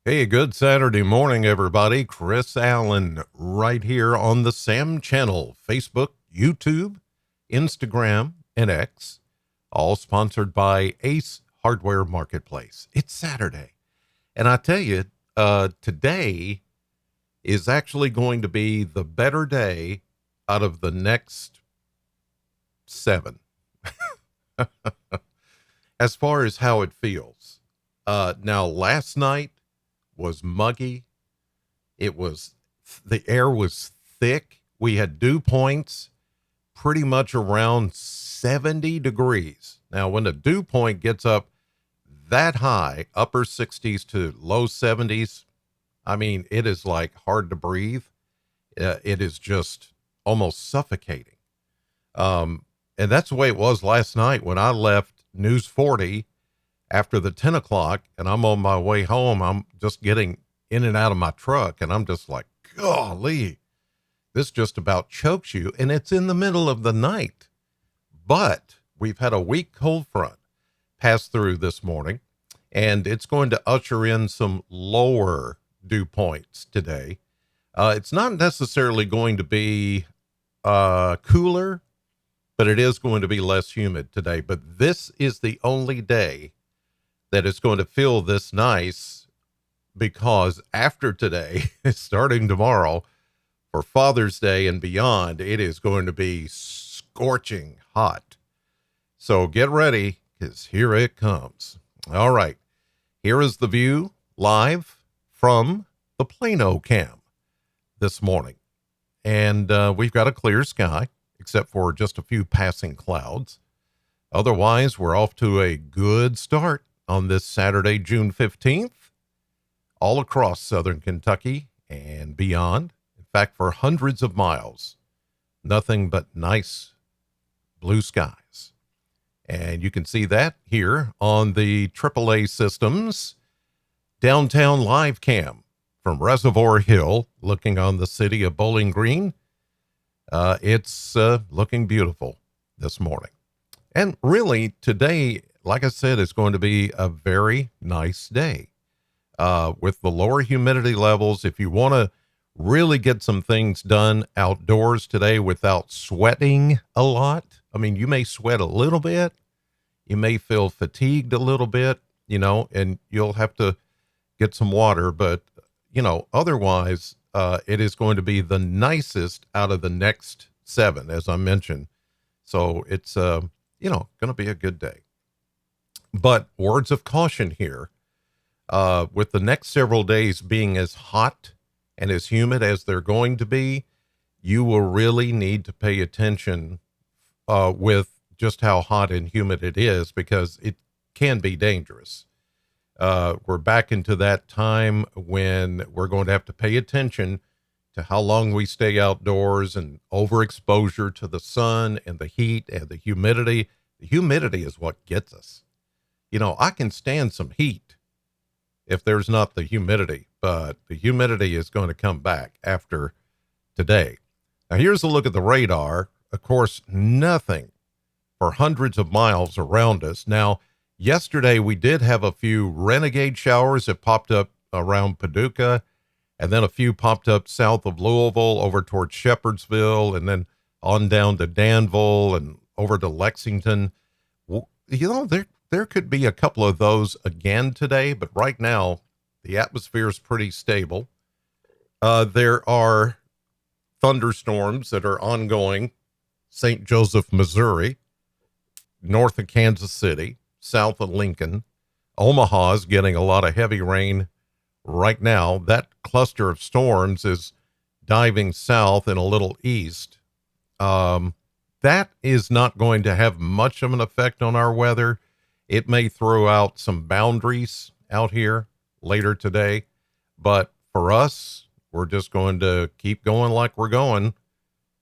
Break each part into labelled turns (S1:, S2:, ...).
S1: Hey, good Saturday morning, everybody. Chris Allen right here on the SAM channel, Facebook, YouTube, Instagram, and X, all sponsored by Ace Hardware Marketplace. It's Saturday. And I tell you, today is actually going to be the better day out of the next 7, as far as how it feels. Now, last night was muggy. The air was thick. We had dew points pretty much around 70 degrees. Now, when the dew point gets up that high, upper 60s to low 70s, I mean, it is like hard to breathe. It is just almost suffocating. And that's the way it was last night when I left News 40 after the 10 o'clock and I'm on my way home. I'm just getting in and out of my truck and I'm just like, golly, this just about chokes you. And it's in the middle of the night, but we've had a weak cold front pass through this morning and it's going to usher in some lower dew points today. It's not necessarily going to be cooler, but it is going to be less humid today. But this is the only day that it's going to feel this nice, because after today, starting tomorrow for Father's Day and beyond, it is going to be scorching hot. So get ready, because here it comes. All right. Here is the view live from the Plano cam this morning. And we've got a clear sky, except for just a few passing clouds. Otherwise, we're off to a good start on this Saturday, June 15th, all across southern Kentucky and beyond. In fact, for hundreds of miles, nothing but nice blue skies. And you can see that here on the AAA Systems downtown live cam from Reservoir Hill, looking on the city of Bowling Green. It's looking beautiful this morning. And really, today, like I said, is going to be a very nice day. With the lower humidity levels, if you want to really get some things done outdoors today without sweating a lot, I mean, you may sweat a little bit, you may feel fatigued a little bit, and you'll have to get some water, but, otherwise, it is going to be the nicest out of the next 7, as I mentioned. So it's, going to be a good day. But words of caution here, with the next several days being as hot and as humid as they're going to be, you will really need to pay attention with just how hot and humid it is, because it can be dangerous. We're back into that time when we're going to have to pay attention to how long we stay outdoors, and overexposure to the sun and the heat and the humidity. The humidity is what gets us. I can stand some heat if there's not the humidity, but the humidity is going to come back after today. Now, here's a look at the radar. Of course, nothing for hundreds of miles around us. Now, yesterday we did have a few renegade showers that popped up around Paducah, and then a few popped up south of Louisville over towards Shepherdsville, and then on down to Danville and over to Lexington. There could be a couple of those again today, but right now the atmosphere is pretty stable. There are thunderstorms that are ongoing. St. Joseph, Missouri, north of Kansas City, south of Lincoln. Omaha is getting a lot of heavy rain right now. That cluster of storms is diving south and a little east. That is not going to have much of an effect on our weather. It may throw out some boundaries out here later today, but for us, we're just going to keep going like we're going,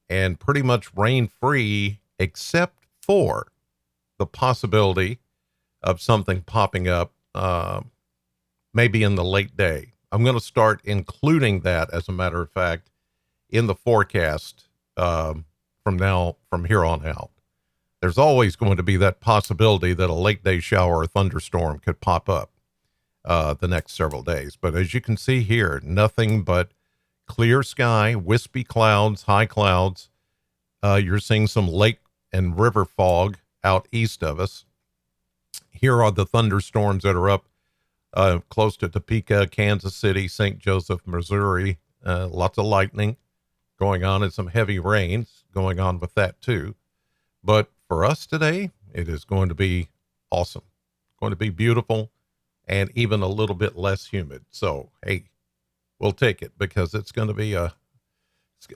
S1: and pretty much rain free, except for the possibility of something popping up, maybe in the late day. I'm going to start including that, as a matter of fact, in the forecast from here on out. There's always going to be that possibility that a late day shower or thunderstorm could pop up. the next several days. But as you can see here, nothing but clear sky, wispy clouds, high clouds. You're seeing some lake and river fog out east of us. Here are the thunderstorms that are up close to Topeka, Kansas City, St. Joseph, Missouri. Lots of lightning going on and some heavy rains going on with that too. But for us today, it is going to be awesome. It's going to be beautiful and even a little bit less humid. So, hey, we'll take it because it's going to be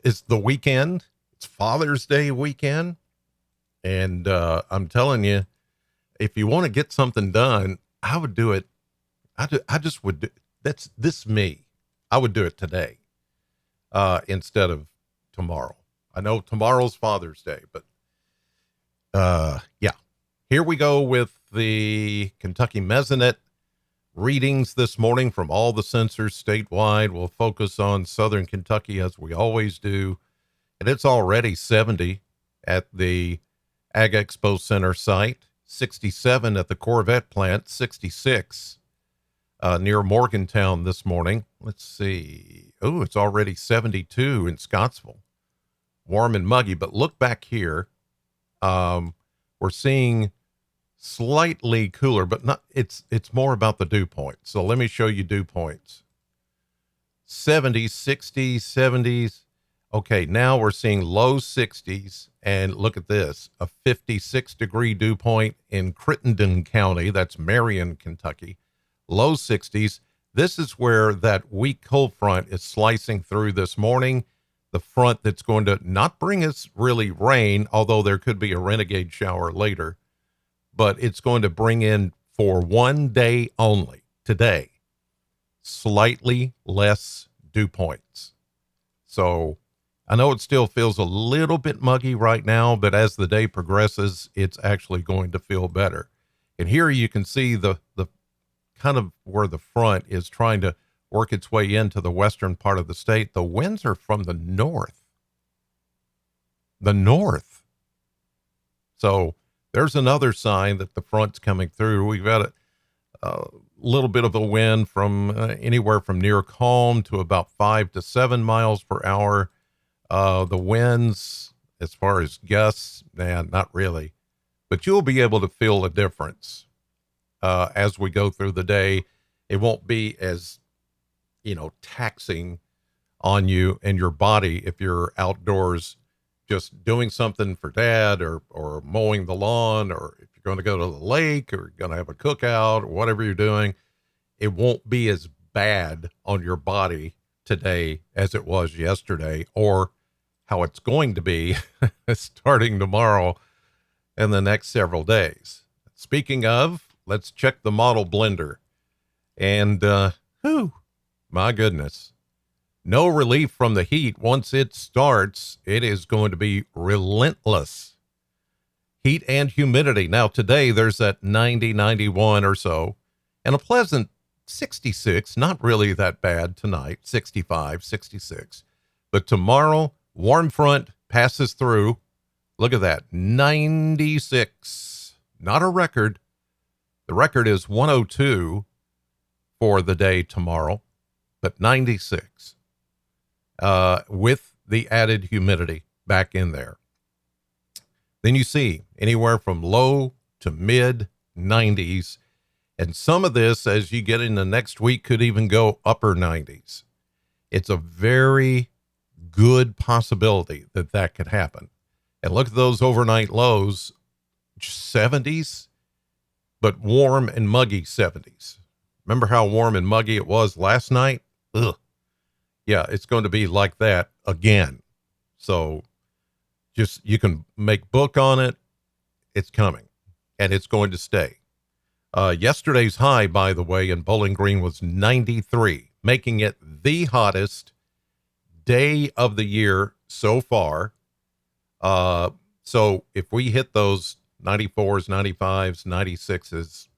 S1: it's the weekend. It's Father's Day weekend. And I'm telling you, if you want to get something done, I would do it. I just would do, that's this me. I would do it today instead of tomorrow. I know tomorrow's Father's Day, but yeah. Here we go with the Kentucky Mesonet readings this morning from all the sensors statewide. We'll focus on Southern Kentucky as we always do. And it's already 70 at the Ag Expo Center site, 67 at the Corvette plant, 66 near Morgantown this morning. Let's see. Oh, it's already 72 in Scottsville. Warm and muggy, but look back here. We're seeing slightly cooler, but not, it's more about the dew point. So let me show you dew points. 70s, 60s, 70s. Okay, now we're seeing low 60s, and look at this, a 56-degree dew point in Crittenden County. That's Marion, Kentucky. Low 60s. This is where that weak cold front is slicing through this morning. The front that's going to not bring us really rain, although there could be a renegade shower later, but it's going to bring in for one day only, today, slightly less dew points. So I know it still feels a little bit muggy right now, but as the day progresses, it's actually going to feel better. And here you can see the kind of where the front is trying to work its way into the western part of the state. The winds are from the north. The north. So there's another sign that the front's coming through. We've got a little bit of a wind from anywhere from near calm to about 5 to 7 miles per hour. The winds, as far as gusts, not really. But you'll be able to feel a difference as we go through the day. It won't be as, taxing on you and your body if you're outdoors just doing something for dad or mowing the lawn, or if you're going to go to the lake or going to have a cookout or whatever you're doing. It won't be as bad on your body today as it was yesterday, or how it's going to be starting tomorrow and the next several days. Speaking of, let's check the model blender. And, my goodness, no relief from the heat. Once it starts, it is going to be relentless. Heat and humidity. Now, today there's that 90, 91 or so, and a pleasant 66, not really that bad tonight, 65, 66. But tomorrow, warm front passes through. Look at that, 96. Not a record. The record is 102 for the day tomorrow, but 96 with the added humidity back in there. Then you see anywhere from low to mid 90s. And some of this, as you get into next week, could even go upper 90s. It's a very good possibility that could happen. And look at those overnight lows, 70s, but warm and muggy 70s. Remember how warm and muggy it was last night? Ugh. Yeah, it's going to be like that again. So just, you can make book on it. It's coming, and it's going to stay. Yesterday's high, by the way, in Bowling Green was 93, making it the hottest day of the year so far. So if we hit those 94s, 95s, 96s,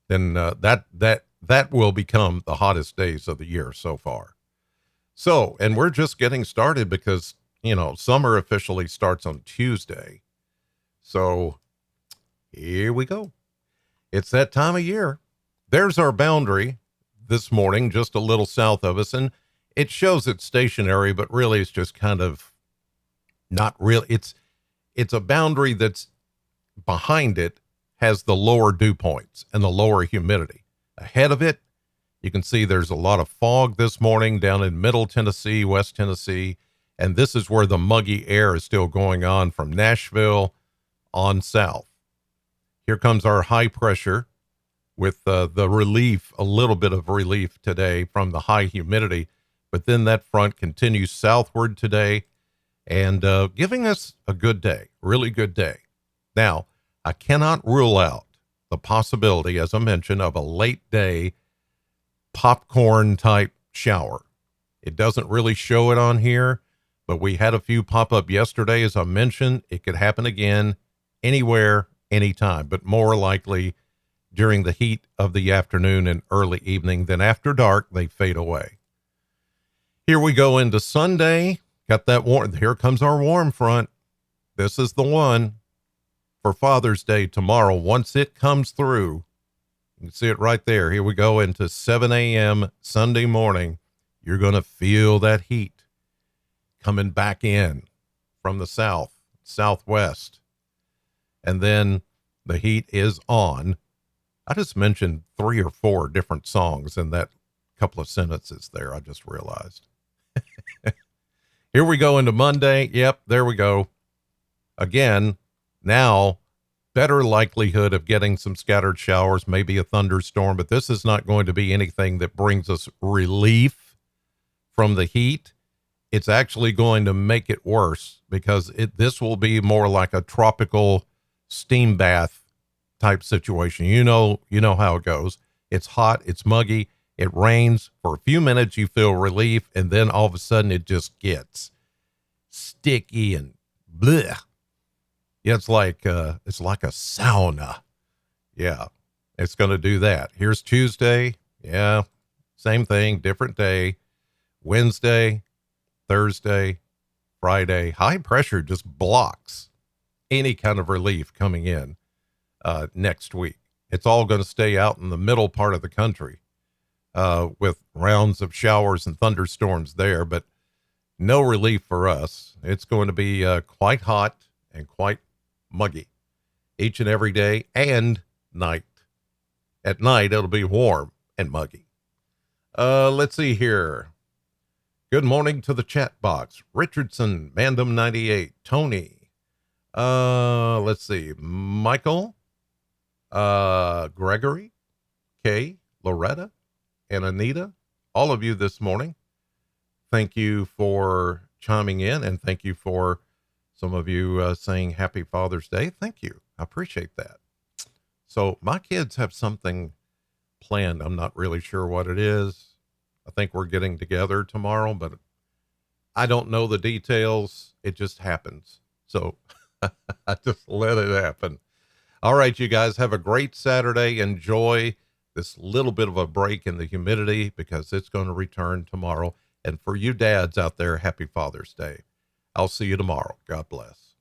S1: then that will become the hottest days of the year so far. So, and we're just getting started because, summer officially starts on Tuesday. So here we go. It's that time of year there's our boundary this morning, just a little south of us. And it shows it's stationary, but really it's just kind of not real. It's a boundary that's behind it has the lower dew points and the lower humidity. Ahead of it, you can see there's a lot of fog this morning down in Middle Tennessee, West Tennessee, and this is where the muggy air is still going on from Nashville on south. Here comes our high pressure with the relief, a little bit of relief today from the high humidity, but then that front continues southward today and giving us a good day, really good day. Now, I cannot rule out the possibility, as I mentioned, of a late day popcorn type shower. It doesn't really show it on here, but we had a few pop up yesterday. As I mentioned, it could happen again anywhere, anytime, but more likely during the heat of the afternoon and early evening. Then after dark, they fade away. Here we go into Sunday. Got that warm. Here comes our warm front. This is the one for Father's Day tomorrow. Once it comes through, you can see it right there. Here we go into 7 a.m. Sunday morning. You're going to feel that heat coming back in from the south, southwest. And then the heat is on. I just mentioned 3 or 4 different songs in that couple of sentences there. I just realized. Here we go into Monday. Yep, there we go. Again, now better likelihood of getting some scattered showers, maybe a thunderstorm, but this is not going to be anything that brings us relief from the heat. It's actually going to make it worse because this will be more like a tropical steam bath type situation. You know how it goes. It's hot, it's muggy, it rains. For a few minutes you feel relief, and then all of a sudden it just gets sticky and bleh. Yeah, it's like a sauna. Yeah, it's going to do that. Here's Tuesday. Yeah, same thing, different day. Wednesday, Thursday, Friday. High pressure just blocks any kind of relief coming in next week. It's all going to stay out in the middle part of the country with rounds of showers and thunderstorms there, but no relief for us. It's going to be quite hot and quite muggy each and every day and night. At night, it'll be warm and muggy. Let's see here. Good morning to the chat box. Richardson, Mandem 98, Tony. Let's see. Michael, Gregory, Kay, Loretta, and Anita. All of you this morning. Thank you for chiming in, and thank you for some of you saying Happy Father's Day. Thank you. I appreciate that. So my kids have something planned. I'm not really sure what it is. I think we're getting together tomorrow, but I don't know the details. It just happens. So I just let it happen. All right, you guys have a great Saturday. Enjoy this little bit of a break in the humidity because it's going to return tomorrow. And for you dads out there, Happy Father's Day. I'll see you tomorrow. God bless.